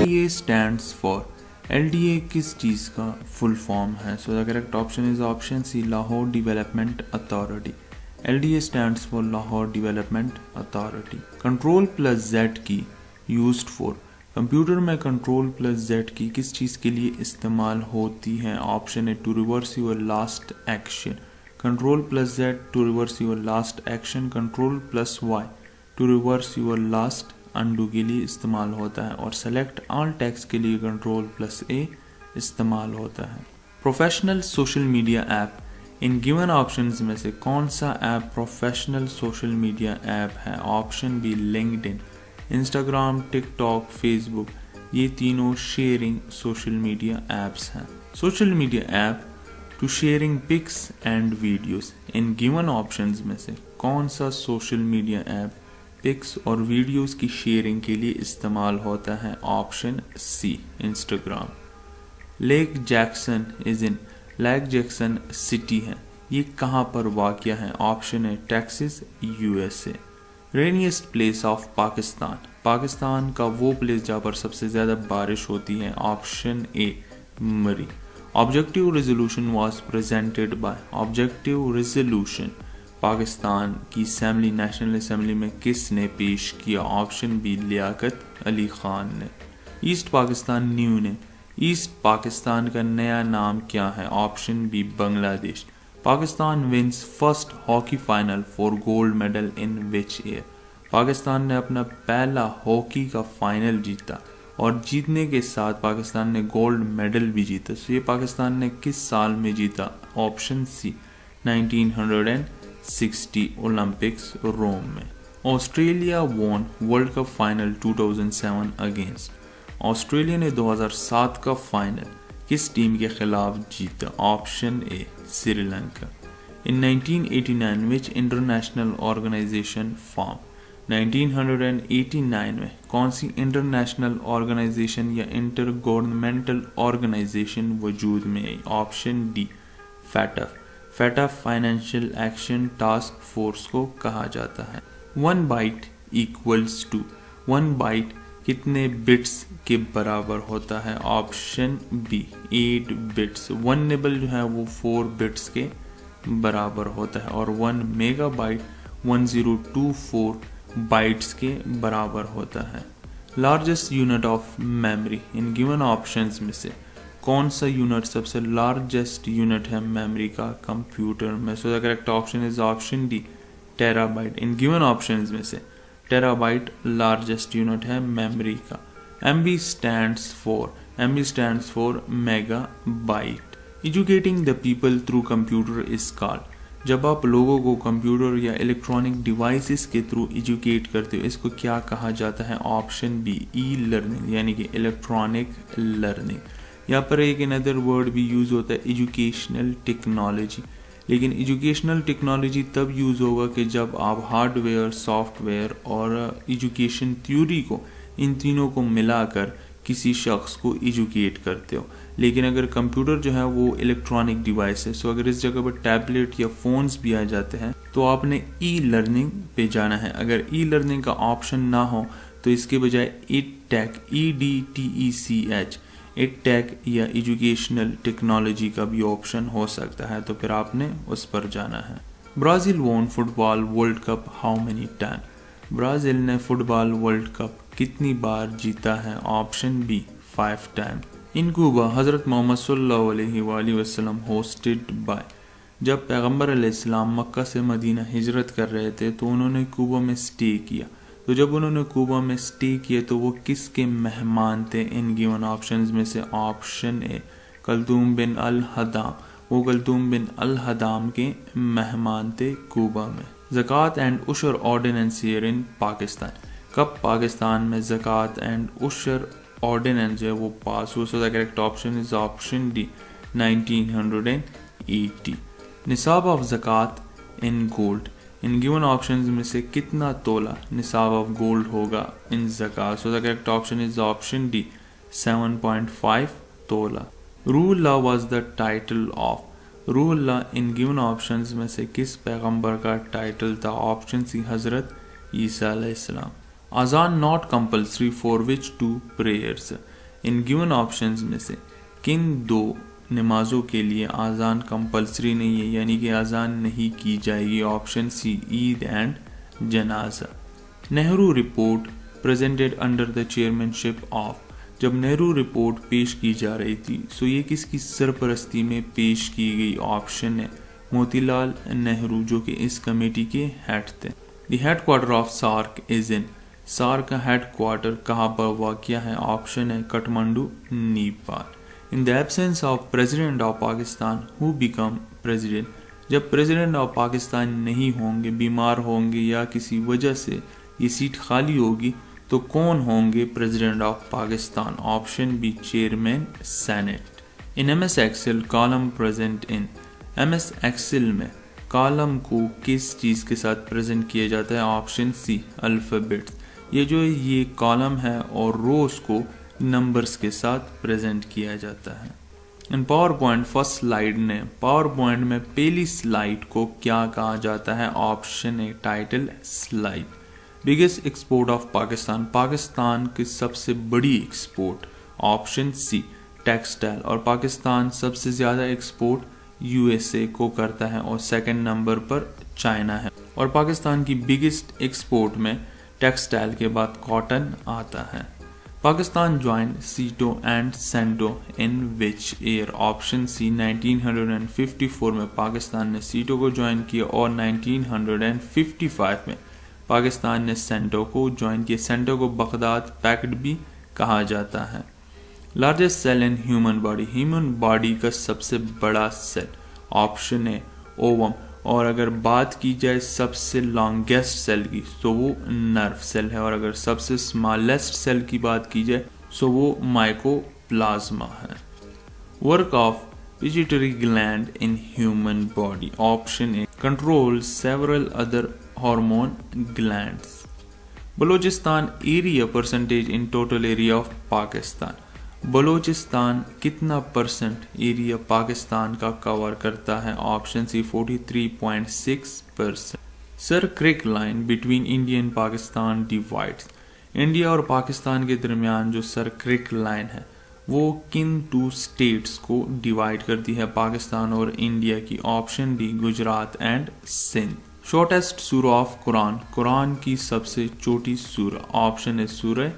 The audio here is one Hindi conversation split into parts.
LDA stands for LDA किस चीज़ का फुल फॉर्म है? So the correct option is option C, Lahore development authority. LDA stands for Lahore development authority. Control plus Z की यूज्ड फॉर, कंप्यूटर में कंट्रोल प्लस Z की किस चीज़ के लिए इस्तेमाल होती है? ऑप्शन है to reverse your last action, control plus Z to reverse your last action, control plus Y to reverse your last undo के लिए इस्तेमाल होता है, और सेलेक्ट ऑल टेक्स्ट के लिए कंट्रोल प्लस A इस्तेमाल होता है। Professional social media app, in given options में से कौन सा app professional social media app है? Option B LinkedIn, Instagram, TikTok, Facebook, ये तीनों शेयरिंग सोशल मीडिया ऐप्स हैं। Social media app to sharing pics and videos, in given options में से कौन सा सोशल मीडिया ऐप पिक्स और वीडियोस की शेयरिंग के लिए इस्तेमाल होता है? Option C, Instagram. Lake Jackson is in, lake Jackson city है, ये कहाँ पर वाक़या है? ऑप्शन है Texas, USA। Rainiest place of Pakistan, Pakistan का वो प्लेस जहाँ पर सबसे ज़्यादा बारिश होती है? Option A, Murree. Objective resolution was presented by, objective resolution Pakistan की असेंबली, नेशनल असेंबली में किसने पेश किया? ऑप्शन बी, लियाकत अली खान ने। ईस्ट पाकिस्तान न्यू ने, ईस्ट पाकिस्तान का नया नाम क्या है? Option B, Bangladesh. Pakistan wins first hockey final for gold medal in which year, Pakistan ने अपना पहला हॉकी का फाइनल जीता, और जीतने के साथ पाकिस्तान ने गोल्ड मेडल भी जीता। तो ये पाकिस्तान ने किस साल में जीता? ऑप्शन सी, 1960 ओलंपिक्स रोम में। Australia won world cup final 2007 against, Australia ने 2007 का फाइनल किस टीम के खिलाफ जीता? Option A, Sri Lanka. In 1989 which international organization form, 1989 में कौन सी इंटरनेशनल ऑर्गेनाइजेशन या इंटर गवर्नमेंटल ऑर्गेनाइजेशन वजूद में आई? Option D, FATF. FATF financial action task force को कहा जाता है। 1 बाइट इक्वल्स टू, 1 बाइट कितने बिट्स के बराबर होता है? Option B, 8 bits. 1 निबल जो है वो 4 बिट्स के बराबर होता है, और 1 मेगाबाइट 1024 बाइट्स के बराबर होता है। Largest unit of memory, in given options में से कौन सा यूनिट सबसे लार्जेस्ट यूनिट है मेमोरी का कंप्यूटर में? सो the correct option is option D, terabyte. In given options में से टेराबाइट लार्जेस्ट यूनिट है मेमोरी का। MB stands for megabyte. Educating the people through computer is called, जब आप लोगों को कंप्यूटर या इलेक्ट्रॉनिक डिवाइसेस के थ्रू एजुकेट करते हो, इसको क्या कहा जाता है? ऑप्शन बी, ई लर्निंग, यानी कि इलेक्ट्रॉनिक लर्निंग। यहाँ पर एक अनदर वर्ड भी यूज होता है, एजुकेशनल टेक्नोलॉजी। लेकिन एजुकेशनल टेक्नोलॉजी तब यूज़ होगा कि जब आप हार्डवेयर, सॉफ्टवेयर और एजुकेशन थ्योरी को, इन तीनों को मिलाकर किसी शख्स को एजुकेट करते हो। लेकिन अगर कंप्यूटर जो है वो इलेक्ट्रॉनिक डिवाइस है, सो अगर इस जगह पर टैबलेट या फ़ोन्स भी आ जाते हैं तो आपने ई लर्निंग पे जाना है। अगर ई लर्निंग का ऑप्शन ना हो तो इसके बजाय EdTech, EdTech, EdTech या एजुकेशनल टेक्नोलॉजी का भी ऑप्शन हो सकता है, तो फिर आपने उस पर जाना है। Brazil won football world cup how many time, Brazil ने फुटबॉल वर्ल्ड कप कितनी बार जीता है? Option B, 5 time. In Quba Hazrat Muhammad सल्लल्लाहु अलैहि वसल्लम होस्टेड बाय, जब पैगम्बर अलैहिस्सलाम मक्का से मदीना हिजरत कर रहे थे तो उन्होंने क्यूबा में स्टे किया। तो जब उन्होंने क्यूबा में स्टे किया तो वो किसके मेहमान थे? इन गिवन ऑप्शंस में से ऑप्शन ए, कल्तूम बिन अल हदाम, वो कल्तूम बिन अल हदाम के मेहमान थे क्यूबा में। Zakat and Ushr Ordinance here in Pakistan, कब पाकिस्तान में ज़कात एंड उशर ऑर्डिनेंस जो है वो पास हुआ? So the correct option is option D, 1980। Nisab of zakat in gold, in given options में से कितना तोला निसाब ऑफ गोल्ड होगा इन ज़कात? So the correct option is option D, 7.5 तोला। रूहुल law was the title of, रूहुल लॉ इन गिवन ऑप्शंस में से किस पैगंबर का टाइटल था? ऑप्शन सी, हजरत ईसा अलैहिस्सलाम। अजान not compulsory for which two prayers, in given options में से किन दो नमाजों के लिए आज़ान कंपलसरी नहीं है, यानी कि आज़ान नहीं की जाएगी? ऑप्शन सी, ईद एंड जनाजा। Nehru report presented under the chairmanship of, जब नेहरू रिपोर्ट पेश की जा रही थी सो ये किसकी सरपरस्ती में पेश की गई? ऑप्शन है मोतीलाल नेहरू, जो कि इस कमेटी के हेड थे। The headquarter of SAARC is in, SAARC का हेडक्वार्टर कहाँ पर वाक़या है? ऑप्शन है Kathmandu, Nepal. In the absence of president of Pakistan who become president, जब प्रेसिडेंट ऑफ पाकिस्तान नहीं होंगे, बीमार होंगे या किसी वजह से ये सीट खाली होगी, तो कौन होंगे president of Pakistan? Option B, chairman senate. In MS excel column present in, MS excel में कॉलम को किस चीज़ के साथ प्रेजेंट किया जाता है? Option C, alphabets. ये कॉलम है और रोज को नंबर्स के साथ प्रेजेंट किया जाता है। इन पावर पॉइंट फर्स्ट स्लाइड ने, पावर पॉइंट में पहली स्लाइड को क्या कहा जाता है? Option A, title slide. Biggest export of Pakistan, Pakistan की सबसे बड़ी एक्सपोर्ट? Option C, textile. और पाकिस्तान सबसे ज़्यादा एक्सपोर्ट USA को करता है और सेकंड नंबर पर चाइना है। और पाकिस्तान की बिगेस्ट एक्सपोर्ट में टेक्सटाइल के बाद कॉटन आता है। Pakistan join SEATO and CENTO in which year? Option C, 1954 में पाकिस्तान ने सीटो को ज्वाइन किया और 1955 में पाकिस्तान ने सेंटो को ज्वाइन किया। सेंटो को बगदाद पैक्ट भी कहा जाता है। Largest cell in human body, human body का सबसे बड़ा सेल? Option A, ovum. और अगर बात की जाए सबसे लॉन्गेस्ट सेल की तो वो नर्व सेल है, और अगर सबसे स्मॉलेस्ट सेल की बात की जाए तो वो माइकोप्लाज्मा है। Work of pituitary gland in human body? Option A, control several other hormone glands. Balochistan area percentage in total area of Pakistan, Balochistan कितना परसेंट एरिया पाकिस्तान का कवर करता है? Option C, 43.6%। Sir Creek line between India and Pakistan divides, India और पाकिस्तान के दरमियान जो सर क्रिक लाइन है वो किन टू स्टेट्स को डिवाइड करती है, पाकिस्तान और इंडिया की? Option D, Gujarat and Sindh. Shortest सूरा ऑफ कुरान, कुरान की सबसे छोटी सूरा? ऑप्शन है सूरह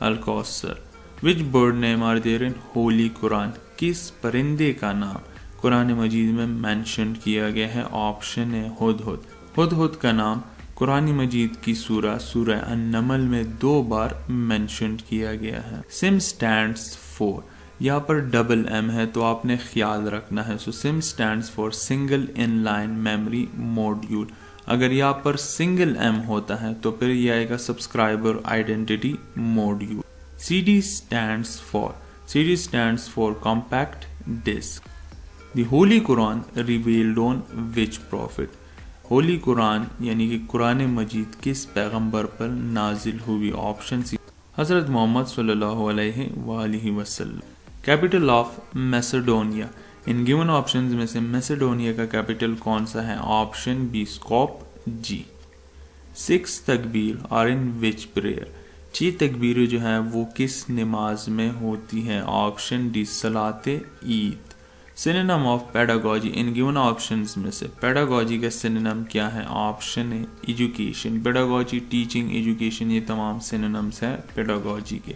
अल कौसर। Which bird name are there in holy Quran, किस परिंदे का नाम कुरान मजीद में मेंशन किया गया है? ऑप्शन है हुदहुद। हुदहुद का नाम कुरान मजीद की सूरह अन-नमल में 2 बार मेंशन किया गया है। सिम स्टैंड्स फॉर, यहाँ पर डबल M है तो आपने ख्याल रखना है। So SIM stands for single inline memory module. अगर यहाँ पर सिंगल M होता है तो फिर यह आएगा subscriber identity module. CD stands for compact disc. The Holy Quran revealed on which prophet? Holi Quran यानी कि कुरान मजीद किस पैगंबर पर नाजिल हुई? ऑप्शन सी, हजरत मोहम्मद सल्लल्लाहु अलैहि वसल्लम। Capital of Macedonia, in given options में से मैसेडोनिया का कैपिटल कौन सा है? Option B, स्कोप-जी। 6 तकबीर आर इन विच प्रेयर, 6 तकबीरें जो है वो किस नमाज में होती हैं? ऑप्शन डी, सलाते ईद। Synonym of pedagogy, in given options में से पेडागॉजी का सिनोनिम क्या है? ऑप्शन है एजुकेशन। पेडागॉजी, टीचिंग, एजुकेशन, ये तमाम सिनोनिम्स हैं पेडागॉजी के।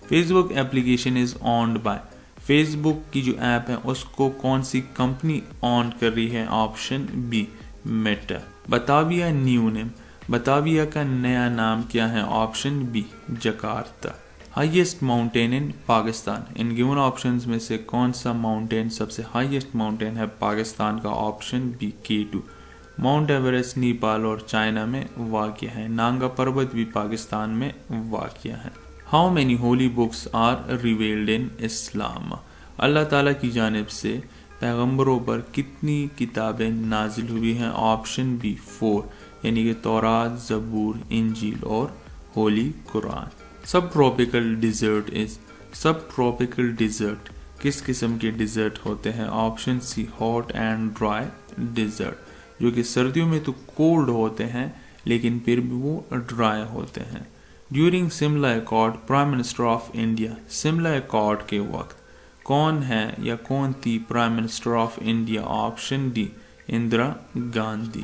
Facebook application is owned by, Facebook की जो ऐप है उसको कौन सी कंपनी ऑन कर रही है? Option B, Meta. Batavia new name, Batavia का नया नाम क्या है? Option B, Jakarta. Highest mountain in Pakistan, in given options में से कौन सा माउंटेन सबसे हाईएस्ट माउंटेन है पाकिस्तान का? Option B, K2। Mount Everest Nepal और चाइना में वाक़या है। नांगा पर्वत भी पाकिस्तान में वाक़या है। How many holy books are revealed in Islam, अल्लाह ताला की जानिब से पैगंबरों पर कितनी किताबें नाजिल हुई हैं? ऑप्शन बी, 4, यानी कि तौरात, ज़बूर, इंजील और holy Quran. Subtropical desert is, subtropical desert किस किस्म के डिजर्ट होते हैं? Option C, hot and dry desert, जो कि सर्दियों में तो कोल्ड होते हैं लेकिन फिर भी वो ड्राई होते हैं। During Shimla accord prime minister of India, Shimla accord के वक्त कौन है या कौन थी prime minister of India? Option D Indira Gandhi.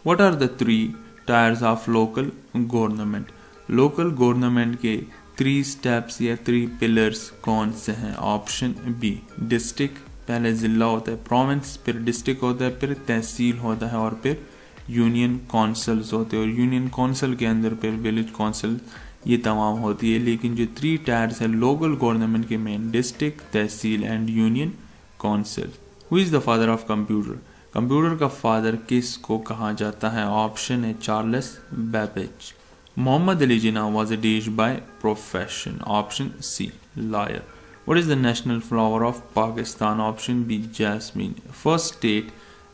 What are the 3 tiers of local government? Local government के 3 स्टेप्स या 3 पिलर्स कौन से हैं? ऑप्शन बी डिस्ट्रिक्ट, पहले जिला होता है, प्रोविंस, फिर डिस्ट्रिक्ट होता है, फिर तहसील होता है और फिर यूनियन काउंसिल्स होते हैं और यूनियन काउंसिल के अंदर फिर विलेज काउंसिल, ये तमाम होती है। लेकिन जो 3 टायर्स है लोकल गवर्नमेंट के main district, tehsil and union council. Who is the father of computer? Computer का फादर किस को कहा जाता है? ऑप्शन है Charles Babbage. Mohammad Ali Jinnah was a dish by profession. Option C lawyer. What is the national flower of Pakistan? Option B jasmine. First state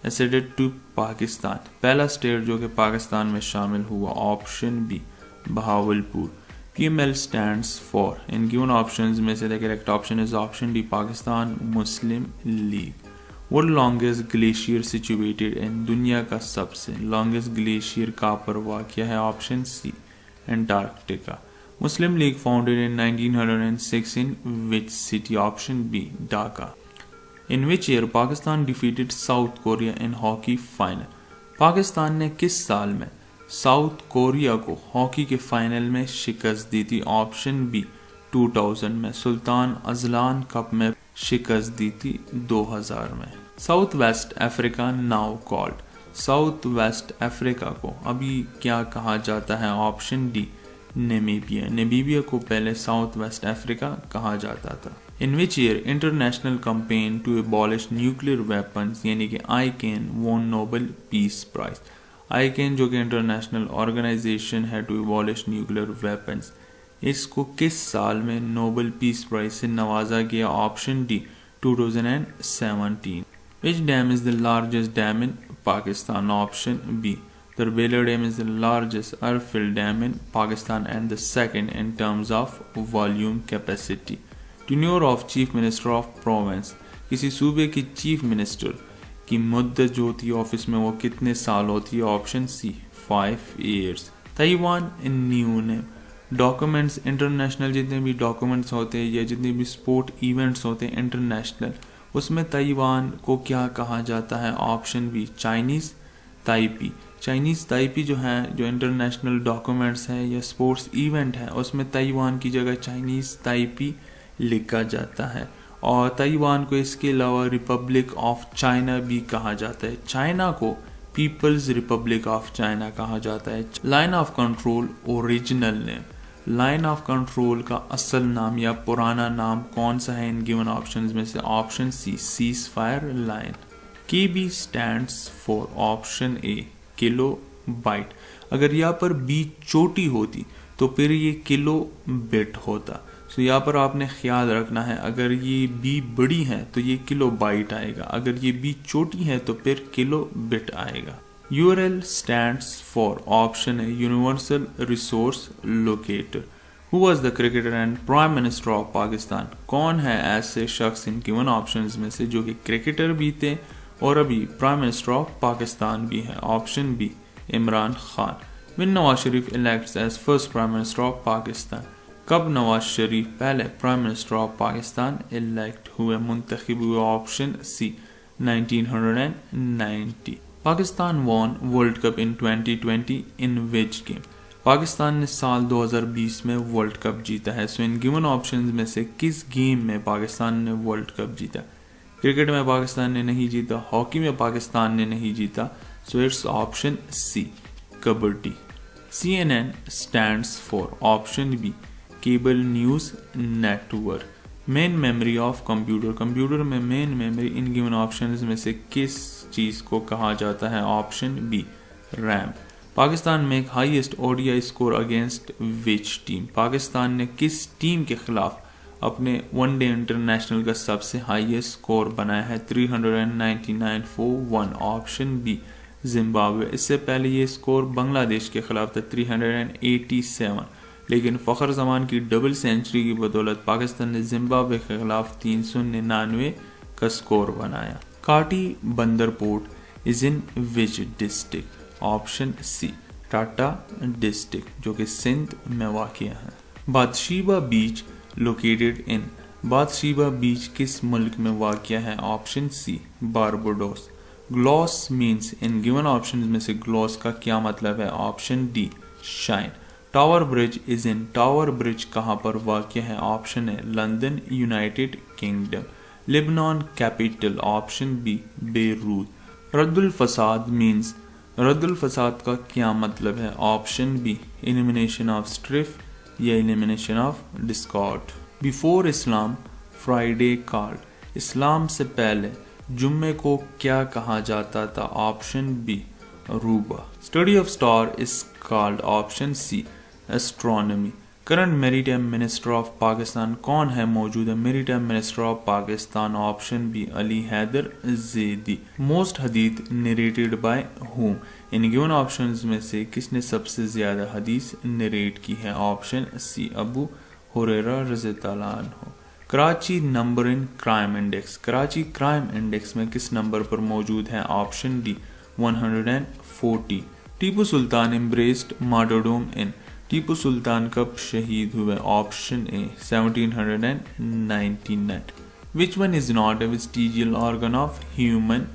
acceded to Pakistan. पहला स्टेट जो कि पाकिस्तान में शामिल हुआ। Option B Bahawalpur. PML stands for, in given options में से the correct option is option D Pakistan Muslim League. What longest glacier situated in? दुनिया का सबसे longest glacier कहाँ पर वाक़या है? Option C Antarctica. Muslim League founded in 1906 in which city? Option B Dhaka. In which year Pakistan defeated South Korea in hockey final? Pakistan ने किस साल में साउथ कोरिया को हॉकी के फाइनल में शिकस्त दी थी? ऑप्शन बी 2000 में। सुल्तान अजलान कप में शिकस्त दी थी 2000 में। South west Africa now called, south west Africa को अभी क्या कहा जाता है? Option D Namibia. नेमीबिया को पहले साउथ वेस्ट अफ्रीका कहा जाता था। In which year International Campaign to abolish nuclear Weapons यानी कि ICAN won Nobel Peace Prize? ICAN जो कि इंटरनेशनल ऑर्गेनाइजेशन है टू एबॉलिश न्यूक्लियर वेपन्स, इसको किस साल में नोबेल पीस प्राइज से नवाजा गया? Option D 2017। Which dam is the largest dam in Pakistan? Option B. The Beler Dam is the largest earth-filled dam in Pakistan and the second in terms of volume capacity. Tenure of Chief Minister of Province. किसी सूबे की चीफ मिनिस्टर की मुद्दत जो होती है ऑफिस में वो कितने साल होती है? Option C 5 years. Taiwan new name. Documents international जितने भी डॉक्यूमेंट्स होते हैं या जितने भी स्पोर्ट इवेंट्स होते हैं इंटरनेशनल, उसमें ताइवान को क्या कहा जाता है? Option B Chinese Taipei. Chinese Taipei जो है, जो इंटरनेशनल डॉक्यूमेंट्स है या स्पोर्ट्स इवेंट है, उसमें ताइवान की जगह चाइनीज़ ताइपी लिखा जाता है। और ताइवान को इसके अलावा रिपब्लिक ऑफ चाइना भी कहा जाता है। चाइना को पीपल्स रिपब्लिक ऑफ चाइना कहा जाता है। Line of control original name, line of control का असल नाम या पुराना नाम कौन सा है इन गिवन ऑप्शंस में से? Option C ceasefire line. KB stands for option A kilobyte. अगर यहाँ पर बी छोटी होती तो फिर ये किलो बिट होता। सो यहाँ पर आपने ख्याल रखना है, अगर ये बी बड़ी है तो ये किलो बाइट आएगा, अगर ये बी छोटी है तो फिर किलो बिट आएगा। URL stands for option A Universal Resource Locator. Who was the cricketer and Prime Minister of Pakistan? कौन है ऐसे शख्स इन गिवन ऑप्शंस में से जो कि क्रिकेटर भी थे और अभी प्राइम मिनिस्टर ऑफ पाकिस्तान भी है? Option B Imran Khan. When Nawaz Sharif elects as first Prime Minister of Pakistan? कब नवाज शरीफ पहले prime minister of Pakistan elect हुए, मुंतखब हुए? Option C 1990। Pakistan won world cup in 2020 in which game? Pakistan ने साल 2020 में वर्ल्ड कप जीता है। सो इन गिवन ऑप्शंस में से किस गेम में पाकिस्तान ने वर्ल्ड कप जीता? क्रिकेट में पाकिस्तान ने नहीं जीता, हॉकी में पाकिस्तान ने नहीं जीता। So it's option C kabaddi. CNN stands for option B Cable News Network. Main memory of computer, computer में main memory in given options में से किस चीज को कहा जाता है? Option B RAM. पाकिस्तान में highest ODI score against which team? Pakistan ने किस टीम के खिलाफ अपने वनडे इंटरनेशनल का सबसे हाईएस्ट स्कोर बनाया है? 399 for 1। Option B Zimbabwe. इससे पहले ये स्कोर बांग्लादेश के खिलाफ था 387, लेकिन फखर जमान की डबल सेंचुरी की बदौलत पाकिस्तान ने जिम्बाब्वे के खिलाफ 399 का स्कोर बनाया। Keti Bandar port is in which district? Option C Thatta district जो कि सिंध में वाक़या है। बादशीबा बीच लोकेटेड इन, बादशीबा बीच किस मुल्क में वाक़या है? Option C Barbados. Gloss means, in given option में से ग्लॉस का क्या मतलब है? Option D shine. Tower Bridge is in, Tower Bridge कहाँ पर वाक़या है? ऑप्शन है London United Kingdom. Lebanon capital, option B Beirut. रद्दुल फसाद मीन्स, रद्दुल फसाद का क्या मतलब है? Option B elimination of strife या elimination of discord. Before Islam Friday called, इस्लाम से पहले जुम्मे को क्या कहा जाता था? ऑप्शन बी रूबा। Study of star is called, option C astronomy. Current maritime minister of Pakistan कौन है? मौजूदा maritime minister of Pakistan, option B Ali Haider Zaidi. Most हदीस narrated by whom, in given options में से किसने सबसे ज्यादा हदीस नरेट की है? ऑप्शन सी अबू हुरैरा रज़ियल्लाहु अन्हु। Karachi number in crime index, Karachi crime index में किस नंबर पर मौजूद है? Option D 140। Tipu Sultan embraced martyrdom इन, टीपू सुल्तान कब शहीद हुए? Option A 1799। Which one is not a vestigial organ of human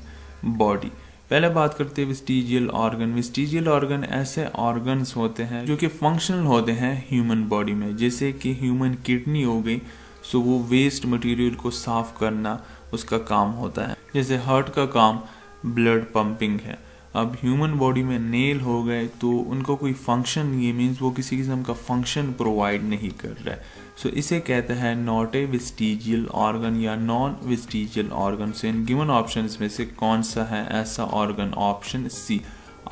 body? पहले बात करते हैं वेस्टिजियल ऑर्गन। वेस्टिजियल ऑर्गन ऐसे ऑर्गन्स होते हैं जो कि फंक्शनल होते हैं ह्यूमन बॉडी में, जैसे कि ह्यूमन किडनी हो गई, सो वो वेस्ट मटेरियल को साफ करना उसका काम होता है। जैसे हार्ट का काम ब्लड पंपिंग है। अब ह्यूमन बॉडी में नेल हो गए तो उनको कोई फंक्शन, ये मीन्स वो किसी किस्म का फंक्शन प्रोवाइड नहीं कर रहा है, सो इसे कहते हैं नॉट ए वेस्टिजियल ऑर्गन या नॉन वेस्टिजियल ऑर्गन। सो इन गिवन ऑप्शंस में से कौन सा है ऐसा ऑर्गन? Option C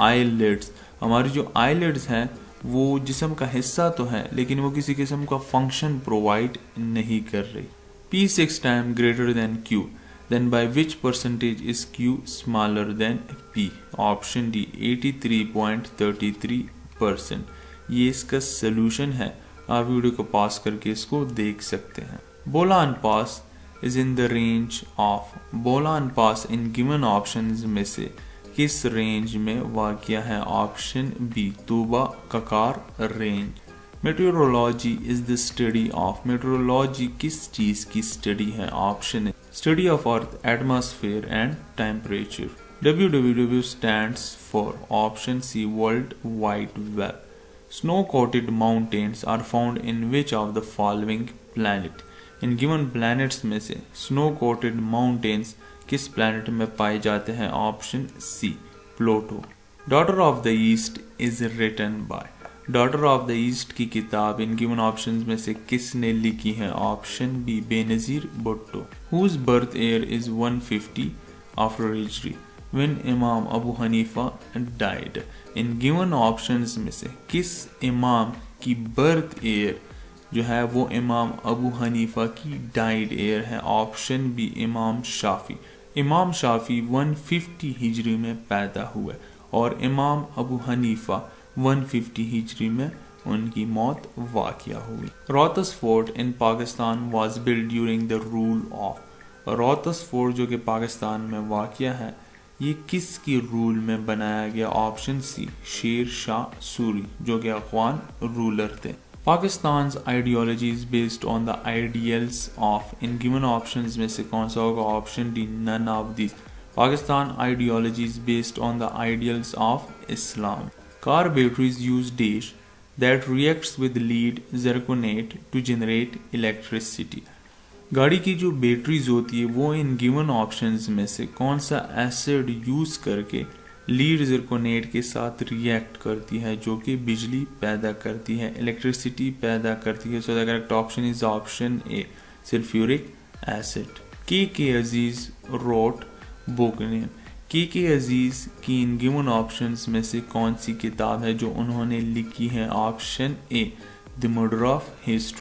eyelids. हमारी जो आईलिड्स हैं वो जिस्म का हिस्सा तो है लेकिन वो किसी किस्म का फंक्शन प्रोवाइड नहीं कर रही। P6 time greater than Q, then by which percentage is Q smaller than P? Option D 83.33%। ये इसका सोल्यूशन है, आप वीडियो को पास करके इसको देख सकते हैं। Bolan pass is in the range of, Bolan pass in given options में से किस रेंज में वाक़या है? Option B Toba Kakar range. Metrology is the study of, metrology किस चीज की स्टडी है? Option A study of earth atmosphere and temperature. WWW stands for, option C world wide web. Snow coated mountains are found in which of the following planet? In given planets में से snow coated mountains किस planet में पाए जाते हैं? Option C Pluto. Daughter of the east is written by, daughter of the east की किताब इन गिवन ऑप्शंस में से किसने लिखी है? Option B Benazir Bhutto. Whose birth year is 150 after हिजरी व्हेन इमाम Abu Hanifa died. In given options में से किस इमाम की बर्थ ईयर जो है वो इमाम अबू हनीफा की डाइड ईयर है? ऑप्शन बी इमाम शाफी। इमाम शाफी 150 हिजरी में पैदा हुए और इमाम अबू हनीफा 150 हिजरी में उनकी मौत वाक़या हुई। Rohtas fort in Pakistan was build during the rule of, Rohtas fort जो कि पाकिस्तान में वाक़या है ये किसकी रूल में बनाया गया? ऑप्शन सी शेर शाह सूरी जो कि अफगान रूलर थे। Pakistan ideology is based on the ideals of, in given options में से कौन सा होगा? Option D none of this. Pakistan ideology is based on the ideals of Islam. Car batteries use dash that reacts with lead zirconate to generate electricity. गाड़ी की जो बैटरीज होती है वो इन गिवन ऑप्शंस में से कौन सा एसिड यूज करके लीड जरकोनेट के साथ रिएक्ट करती है जो कि बिजली पैदा करती है, इलेक्ट्रिसिटी पैदा करती है? So the correct option is option A sulphuric acid. के अजीज रोट बुक नेम, के अजीज की इन गिवन ऑप्शंस में से कौन सी किताब है जो उन्होंने लिखी है? Option A the murder of history.